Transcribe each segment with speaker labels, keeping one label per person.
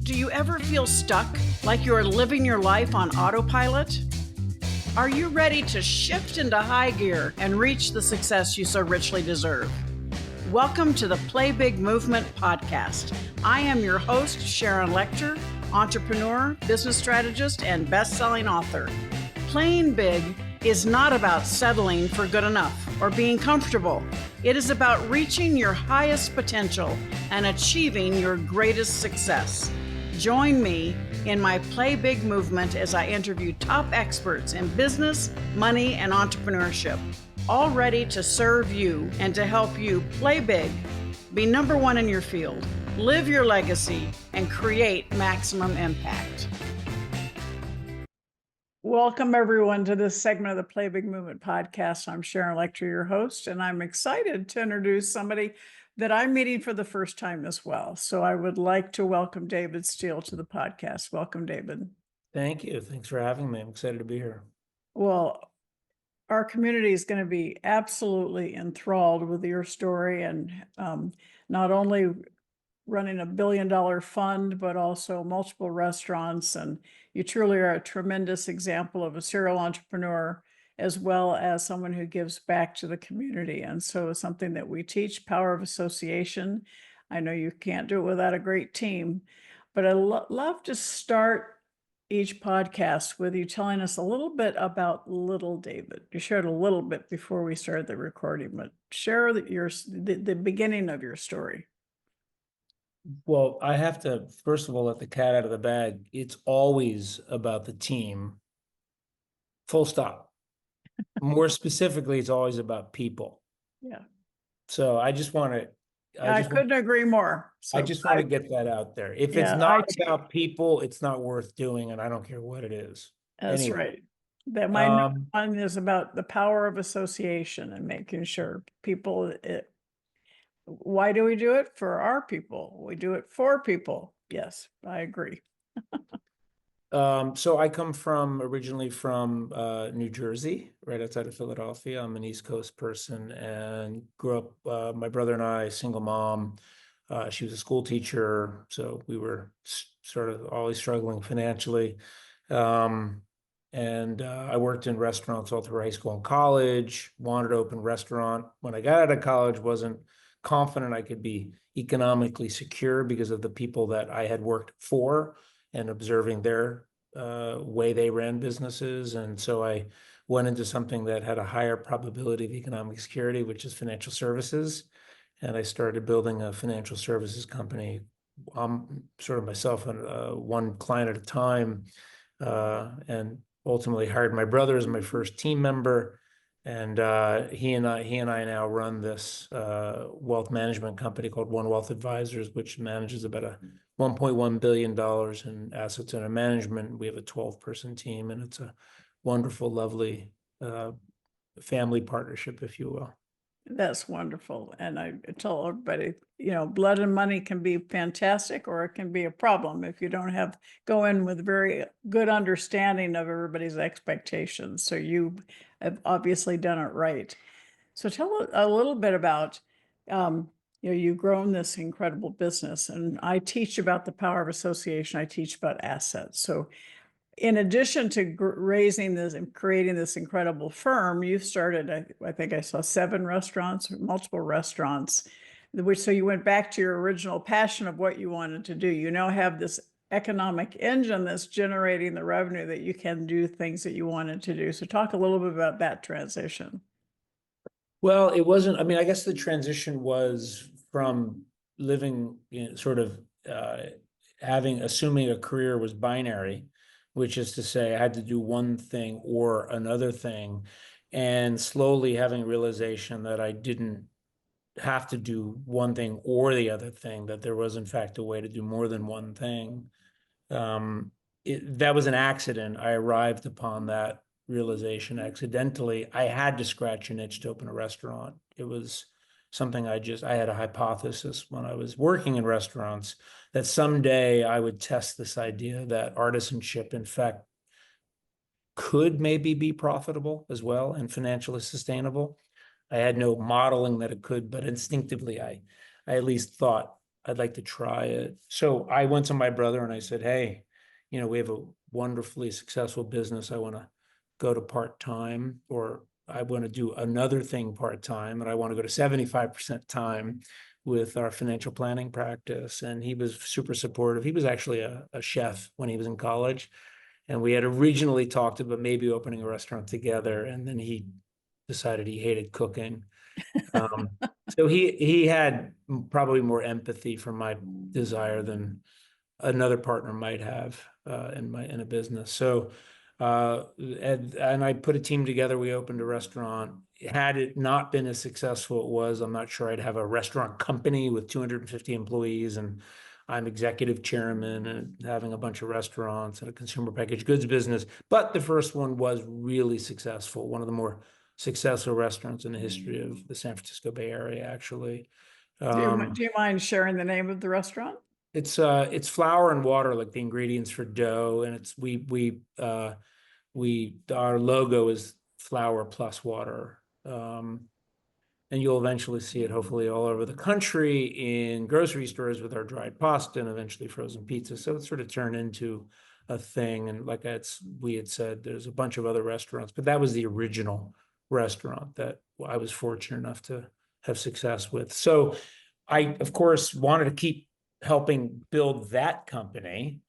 Speaker 1: Do you ever feel stuck, like you are living your life on autopilot? Are you ready to shift into high gear and reach the success you so richly deserve? Welcome to the Play Big Movement podcast. I am your host, Sharon Lecter, entrepreneur, business strategist, and best-selling author. Playing big is not about settling for good enough or being comfortable. It is about reaching your highest potential and achieving your greatest success. Join me in my Play Big movement as I interview top experts in business, money, and entrepreneurship, all ready to serve you and to help you play big, be number one in your field, live your legacy, and create maximum impact. Welcome, everyone, to this segment of the Play Big Movement podcast. I'm Sharon Lecter, your host, and I'm excited to introduce somebody that I'm meeting for the first time as well. So I would like to welcome David Steele to the podcast. Welcome, David.
Speaker 2: Thank you. Thanks for having me. I'm excited to be here.
Speaker 1: Well, our community is going to be absolutely enthralled with your story, and not only running $1 billion fund, but also multiple restaurants. And you truly are a tremendous example of a serial entrepreneur, as well as someone who gives back to the community. And so it's something that we teach, power of association. I know you can't do it without a great team, but I love to start each podcast with you telling us a little bit about little David. You shared a little bit before we started the recording, but share the beginning of your story.
Speaker 2: Well, I have to, first of all, let the cat out of the bag. It's always about the team. Full stop. More specifically, it's always about people.
Speaker 1: Yeah.
Speaker 2: So I just want to.
Speaker 1: I couldn't agree more. So
Speaker 2: I just want to get that out there. If it's not about people, it's not worth doing, and I don't care what it is.
Speaker 1: That's anyway. Right. That my number one is about the power of association and making sure people. Why do we do it? For our people. We do it for people. Yes, I agree.
Speaker 2: So I come originally from New Jersey, right outside of Philadelphia. I'm an East Coast person and grew up, my brother and I, single mom. She was a school teacher, so we were sort of always struggling financially. And I worked in restaurants all through high school and college, wanted to open a restaurant. When I got out of college, wasn't confident I could be economically secure because of the people that I had worked for and observing their way they ran businesses. And so I went into something that had a higher probability of economic security, which is financial services. And I started building a financial services company, sort of myself, one client at a time, and ultimately hired my brother as my first team member. And he and I now run this wealth management company called One WealthAdvisors, which manages about $1.1 billion in assets under management. We have a 12-person team, and it's a wonderful, lovely family partnership, if you will.
Speaker 1: That's wonderful. And I tell everybody, blood and money can be fantastic, or it can be a problem if you don't go in with very good understanding of everybody's expectations. So you have obviously done it right. So tell a little bit about, you've grown this incredible business, and I teach about the power of association. I teach about assets. So in addition to raising this and creating this incredible firm, you've started, I think I saw 7 restaurants, multiple restaurants, so you went back to your original passion of what you wanted to do. You now have this economic engine that's generating the revenue that you can do things that you wanted to do. So talk a little bit about that transition.
Speaker 2: Well, it wasn't, I guess the transition was from living sort of assuming a career was binary, which is to say I had to do one thing or another thing, and slowly having realization that I didn't have to do one thing or the other thing, that there was in fact a way to do more than one thing. That was an accident. I arrived upon that realization accidentally. I had to scratch an itch to open a restaurant. It was something I had a hypothesis when I was working in restaurants that someday I would test this idea that artisanship, in fact, could maybe be profitable as well and financially sustainable. I had no modeling that it could, but instinctively I at least thought I'd like to try it. So I went to my brother and I said, hey, we have a wonderfully successful business. I want to go to part-time, or I want to do another thing part-time, and I want to go to 75% time with our financial planning practice. And he was super supportive. He was actually a chef when he was in college. And we had originally talked about maybe opening a restaurant together. And then he decided he hated cooking. Um, so he had probably more empathy for my desire than another partner might have in a business. So and I put a team together. We opened a restaurant. Had it not been as successful it was, I'm not sure I'd have a restaurant company with 250 employees, and I'm executive chairman and having a bunch of restaurants and a consumer packaged goods business. But the first one was really successful, one of the more successful restaurants in the history of the San Francisco Bay Area, actually.
Speaker 1: Do you mind sharing the name of the restaurant?
Speaker 2: It's flour and water, like the ingredients for dough, and it's our logo is flour plus water. And you'll eventually see it hopefully all over the country in grocery stores with our dried pasta and eventually frozen pizza. So it's sort of turned into a thing. And like we had said, there's a bunch of other restaurants, but that was the original restaurant that I was fortunate enough to have success with. So I, of course, wanted to keep helping build that company.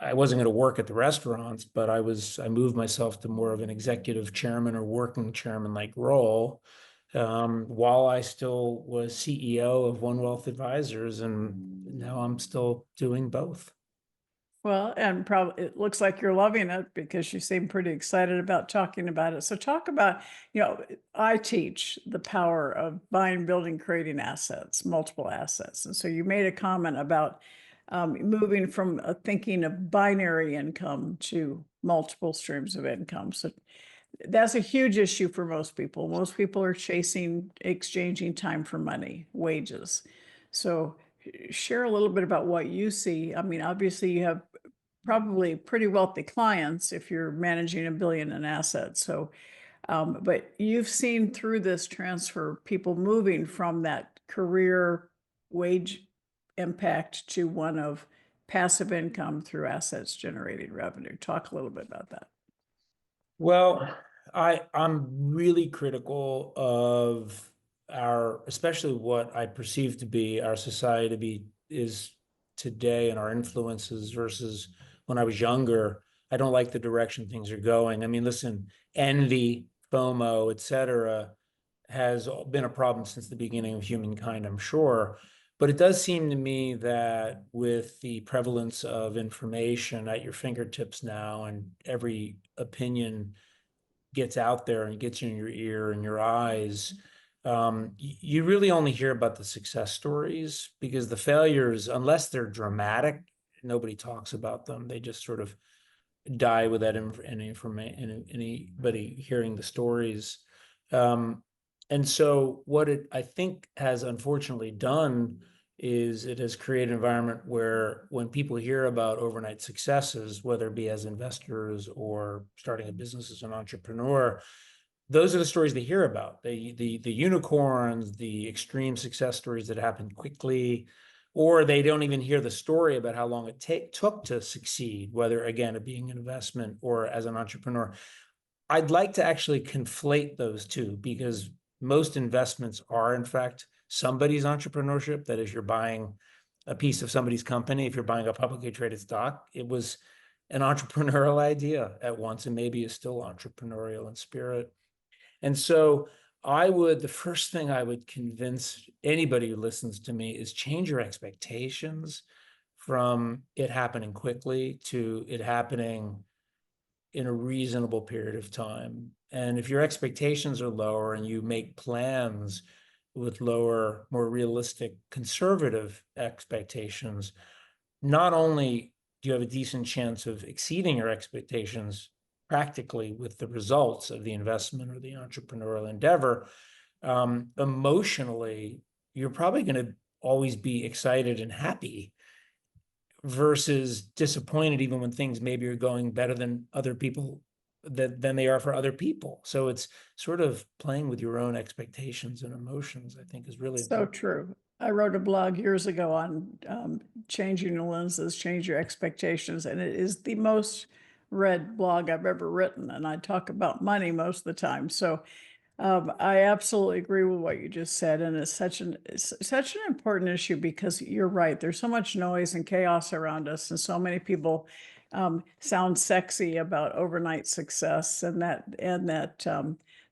Speaker 2: I wasn't going to work at the restaurants, but I moved myself to more of an executive chairman or working chairman like role, while I still was CEO of One WealthAdvisors, and now I'm still doing both.
Speaker 1: Well, and probably it looks like you're loving it because you seem pretty excited about talking about it. So talk about, I teach the power of buying, building, creating assets, multiple assets. And so you made a comment about moving from a thinking of binary income to multiple streams of income. So that's a huge issue for most people. Most people are exchanging time for money, wages. So share a little bit about what you see. I mean, obviously you have probably pretty wealthy clients if you're managing $1 billion in assets. So, but you've seen through this transfer, people moving from that career wage impact to one of passive income through assets generating revenue. Talk a little bit about that.
Speaker 2: Well, I'm really critical of especially what I perceive to be our society to be is today, and our influences versus when I was younger. I don't like the direction things are going. I mean, listen, envy, FOMO, et cetera, has been a problem since the beginning of humankind, I'm sure. But it does seem to me that with the prevalence of information at your fingertips now, and every opinion gets out there and gets in your ear and your eyes, you really only hear about the success stories, because the failures, unless they're dramatic, nobody talks about them. They just sort of die without any information, anybody hearing the stories. And so what it, I think, has unfortunately done is it has created an environment where when people hear about overnight successes, whether it be as investors or starting a business as an entrepreneur, those are the stories they hear about. The unicorns, the extreme success stories that happen quickly, or they don't even hear the story about how long it took to succeed, whether, again, it being an investment or as an entrepreneur. I'd like to actually conflate those two, because most investments are, in fact, somebody's entrepreneurship. That is, you're buying a piece of somebody's company. If you're buying a publicly traded stock, it was an entrepreneurial idea at once, and maybe is still entrepreneurial in spirit. And so the first thing I would convince anybody who listens to me is change your expectations from it happening quickly to it happening in a reasonable period of time. And if your expectations are lower and you make plans with lower, more realistic, conservative expectations, not only do you have a decent chance of exceeding your expectations practically with the results of the investment or the entrepreneurial endeavor, emotionally, you're probably going to always be excited and happy versus disappointed even when things maybe are going better than other people than they are for other people. So it's sort of playing with your own expectations and emotions, I think, is really
Speaker 1: So
Speaker 2: important.
Speaker 1: true. I wrote a blog years ago on changing your lenses, change your expectations, and it is the most read blog I've ever written. And I talk about money most of the time. So I absolutely agree with what you just said, and it's such an important issue because you're right. There's so much noise and chaos around us, and so many people sound sexy about overnight success, and that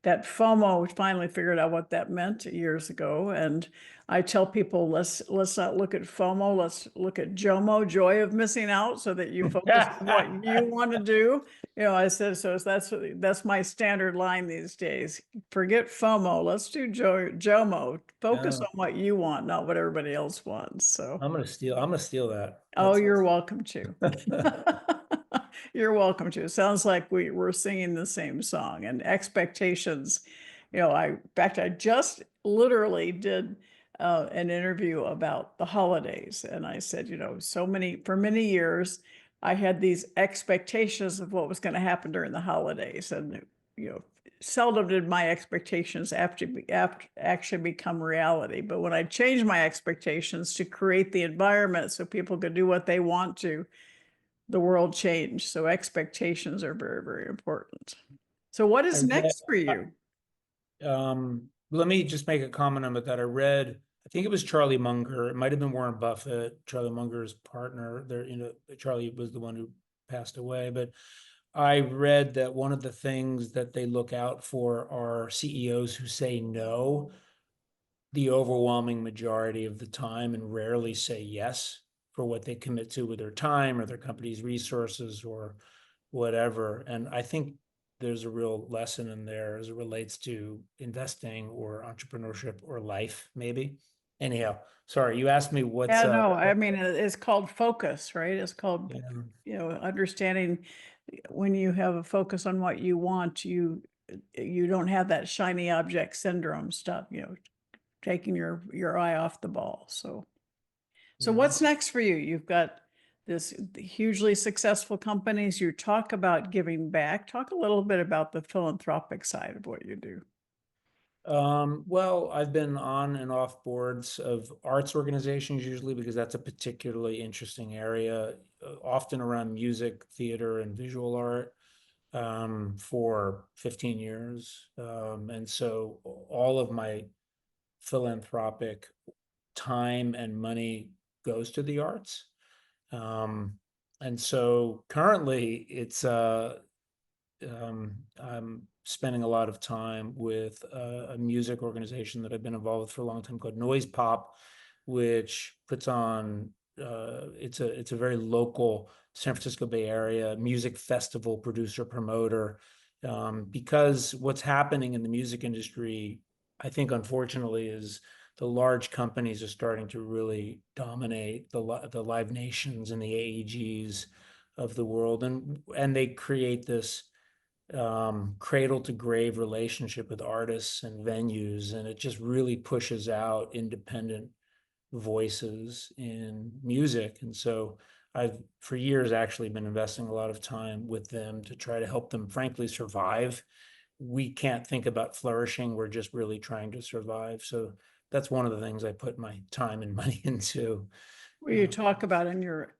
Speaker 1: FOMO. We finally figured out what that meant years ago, and I tell people let's not look at FOMO. Let's look at JOMO, joy of missing out, so that you focus on what you want to do. I said, so that's my standard line these days. Forget FOMO. Let's do JOMO. Focus
Speaker 2: Yeah,
Speaker 1: on what you want, not what everybody else wants. So,
Speaker 2: I'm gonna steal that.
Speaker 1: oh,
Speaker 2: That's
Speaker 1: you're welcome to. You're welcome to. Sounds like we're singing the same song. And expectations. In fact, I just literally did an interview about the holidays, and I said, for many years, I had these expectations of what was going to happen during the holidays, and you know, seldom did my expectations after actually become reality. But when I changed my expectations to create the environment so people could do what they want to, the world changed. So expectations are very, very important. So what
Speaker 2: I
Speaker 1: is
Speaker 2: read,
Speaker 1: next for you?
Speaker 2: let me just make a comment on that. I think it was Charlie Munger. It might have been Warren Buffett, Charlie Munger's partner. Charlie was the one who passed away, but I read that one of the things that they look out for are CEOs who say no the overwhelming majority of the time and rarely say yes for what they commit to with their time or their company's resources or whatever. And I think there's a real lesson in there as it relates to investing or entrepreneurship or life, maybe. Anyhow, sorry, you asked me what's
Speaker 1: Yeah, no, I mean, it's called focus, right? It's called,
Speaker 2: yeah.
Speaker 1: understanding when you have a focus on what you want, you don't have that shiny object syndrome stuff, taking your eye off the ball. So
Speaker 2: Yeah.
Speaker 1: what's next for you? You've got this hugely successful companies. You talk about giving back. Talk a little bit about the philanthropic side of what you do.
Speaker 2: Well, I've been on and off boards of arts organizations usually because that's a particularly interesting area, often around music, theater, and visual art, for 15 years. And so all of my philanthropic time and money goes to the arts. And so currently I'm spending a lot of time with a music organization that I've been involved with for a long time called Noise Pop, which puts on it's a very local San Francisco Bay Area music festival producer promoter. Because what's happening in the music industry, I think, unfortunately, is the large companies are starting to really dominate the Live Nations and the AEGs of the world, and they create this cradle to grave relationship with artists and venues, and it just really pushes out independent voices in music. And so I've for years actually been investing a lot of time with them to try to help them frankly survive. We can't think about flourishing, we're just really trying to survive. So that's one of the things I put my time and money into.
Speaker 1: Well, you talk about in your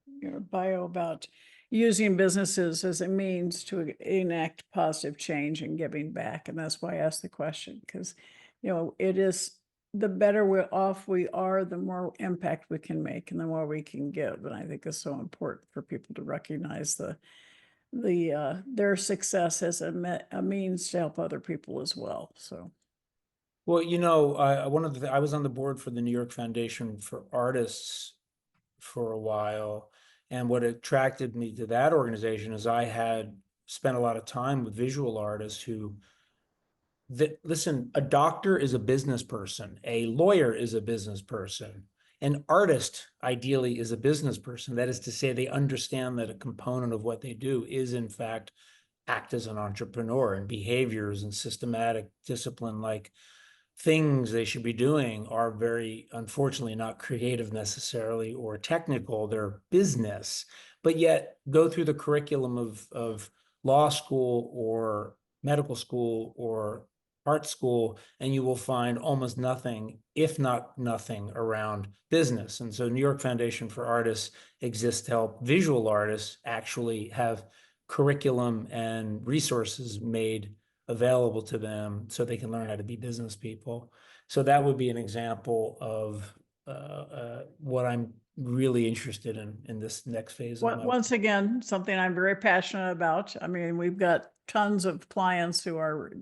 Speaker 1: bio about using businesses as a means to enact positive change and giving back. And that's why I asked the question, because, it is the better off we are, the more impact we can make and the more we can give. And I think it's so important for people to recognize their success as a means to help other people as well. So.
Speaker 2: Well, I was on the board for the New York Foundation for Artists for a while. And what attracted me to that organization is I had spent a lot of time with visual artists listen, a doctor is a business person, a lawyer is a business person, an artist ideally is a business person. That is to say, they understand that a component of what they do is, in fact, act as an entrepreneur, and behaviors and systematic discipline like things they should be doing are very, unfortunately, not creative necessarily or technical. They're business, but yet go through the curriculum of law school or medical school or art school, and you will find almost nothing, if not nothing, around business. And so New York Foundation for Artists exists to help visual artists actually have curriculum and resources made available to them so they can learn how to be business people. So that would be an example of what I'm really interested in this next phase of my life.
Speaker 1: Once again, something I'm very passionate about. I mean, we've got tons of clients who are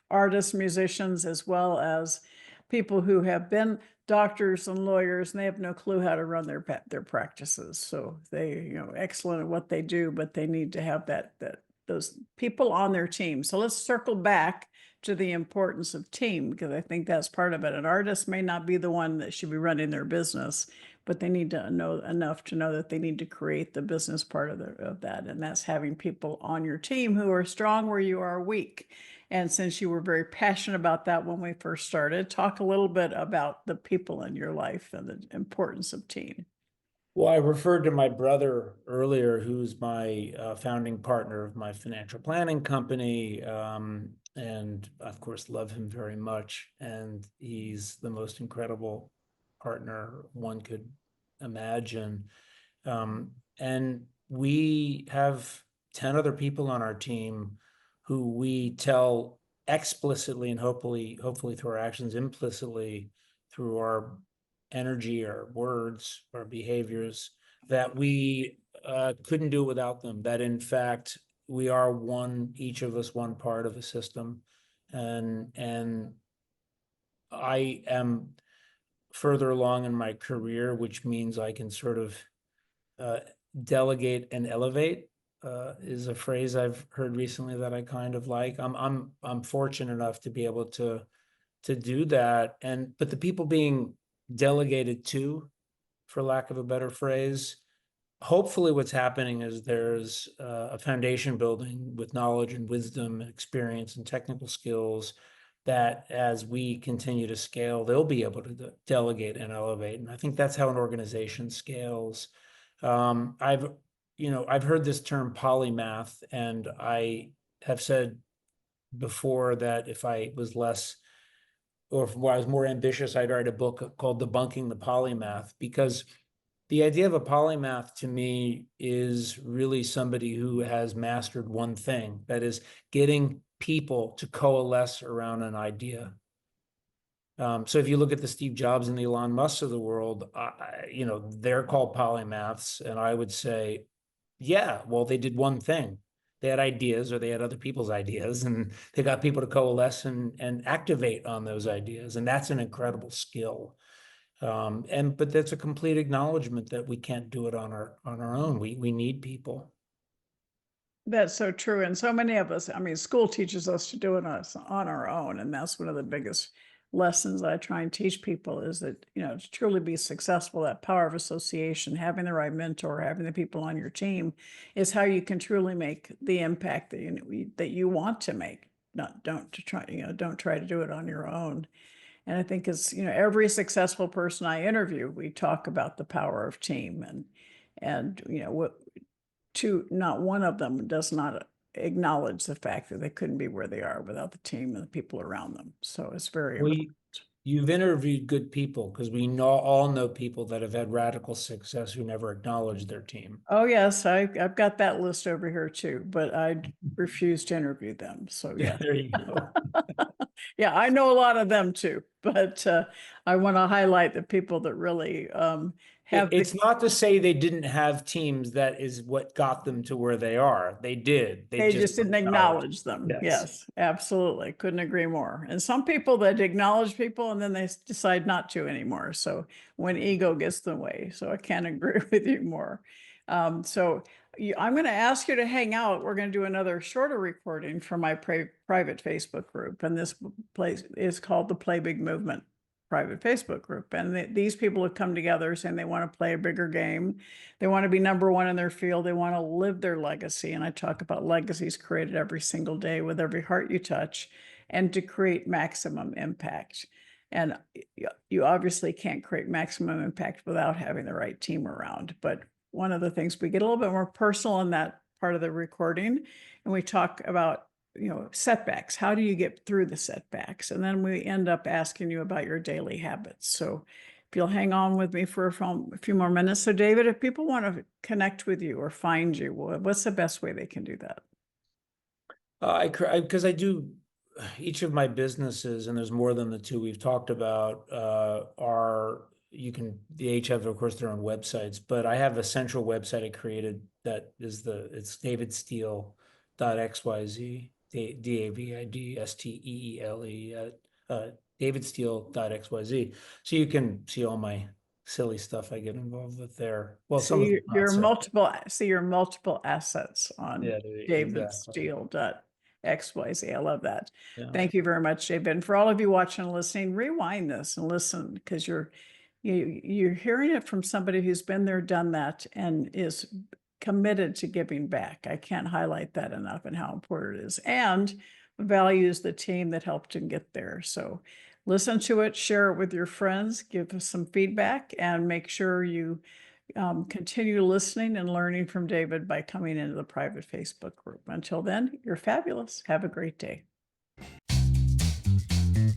Speaker 1: artists, musicians, as well as people who have been doctors and lawyers, and they have no clue how to run their practices. So they, excellent at what they do, but they need to have those people on their team. So let's circle back to the importance of team, because I think that's part of it. An artist may not be the one that should be running their business, but they need to know enough to know that they need to create the business part of that. And that's having people on your team who are strong where you are weak. And since you were very passionate about that when we first started, talk a little bit about the people in your life and the importance of team.
Speaker 2: Well, I referred to my brother earlier, who's my founding partner of my financial planning company, and of course love him very much. And he's the most incredible partner one could imagine. And we have 10 other people on our team who we tell explicitly and hopefully through our actions, implicitly through our energy, our words, our behaviors, that we couldn't do it without them. That in fact, we are each of us one part of a system. And I am further along in my career, which means I can sort of delegate and elevate, is a phrase I've heard recently that I kind of like. I'm fortunate enough to be able to do that. But the people being delegated to, for lack of a better phrase, hopefully what's happening is there's a foundation building with knowledge and wisdom and experience and technical skills that as we continue to scale, they'll be able to delegate and elevate. And I think that's how an organization scales. I've heard this term polymath, and I have said before that if I was less, or if I was more ambitious, I'd write a book called Debunking the Polymath, because the idea of a polymath to me is really somebody who has mastered one thing, that is getting people to coalesce around an idea. So if you look at the Steve Jobs and the Elon Musk of the world, they're called polymaths. And I would say, yeah, well, they did one thing. They had ideas, or they had other people's ideas, and they got people to coalesce and activate on those ideas. And that's an incredible skill. But that's a complete acknowledgement that we can't do it on our own. We need people.
Speaker 1: That's so true. And so many of us, I mean, school teaches us to do it on our own. And that's one of the biggest lessons I try and teach people, is that, to truly be successful, that power of association, having the right mentor, having the people on your team, is how you can truly make the impact that you want to make. Don't try to do it on your own. And I think every successful person I interview, we talk about the power of team, and not one of them does not acknowledge the fact that they couldn't be where they are without the team and the people around them. So it's very important.
Speaker 2: You've interviewed good people, because we all know people that have had radical success who never acknowledged their team.
Speaker 1: Oh yes, I've got that list over here too, but I refuse to interview them. So yeah.
Speaker 2: There you go.
Speaker 1: Yeah, I know a lot of them too, but I want to highlight the people that really have.
Speaker 2: It's not to say they didn't have teams. That is what got them to where they are. They did.
Speaker 1: They just didn't acknowledge them. Yes, absolutely. Couldn't agree more. And some people that acknowledge people and then they decide not to anymore. So when ego gets in the way. So I can't agree with you more. I'm going to ask you to hang out. We're going to do another shorter recording from my private Facebook group. And this place is called the Play Big Movement private Facebook group. And these people have come together saying they want to play a bigger game. They want to be number one in their field. They want to live their legacy. And I talk about legacies created every single day with every heart you touch, and to create maximum impact. And you obviously can't create maximum impact without having the right team around. But one of the things, we get a little bit more personal in that part of the recording, and we talk about setbacks. How do you get through the setbacks? And then we end up asking you about your daily habits. So if you'll hang on with me for a few more minutes. So David, if people want to connect with you or find you, what's the best way they can do that?
Speaker 2: Because I do each of my businesses, and there's more than the two we've talked about, they each have, of course, their own websites, but I have a central website I created that is it's davidsteele.xyz, davidsteele, davidsteele.xyz. So you can see all my silly stuff I get involved with there. Well, some of
Speaker 1: your multiple assets on
Speaker 2: exactly.
Speaker 1: davidsteele.xyz. I love that.
Speaker 2: Yeah.
Speaker 1: Thank you very much, David. And for all of you watching and listening, rewind this and listen, because you're hearing it from somebody who's been there, done that, and is committed to giving back. I can't highlight that enough and how important it is, and values the team that helped him get there. So listen to it, share it with your friends, give us some feedback, and make sure you continue listening and learning from David by coming into the private Facebook group. Until then, you're fabulous. Have a great day.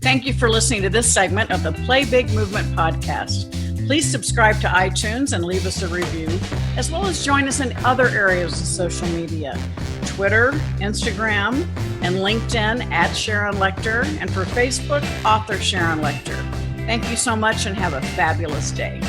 Speaker 1: Thank you for listening to this segment of the Play Big Movement podcast. Please subscribe to iTunes and leave us a review, as well as join us in other areas of social media, Twitter, Instagram, and LinkedIn at Sharon Lechter, and for Facebook, author Sharon Lechter. Thank you so much and have a fabulous day.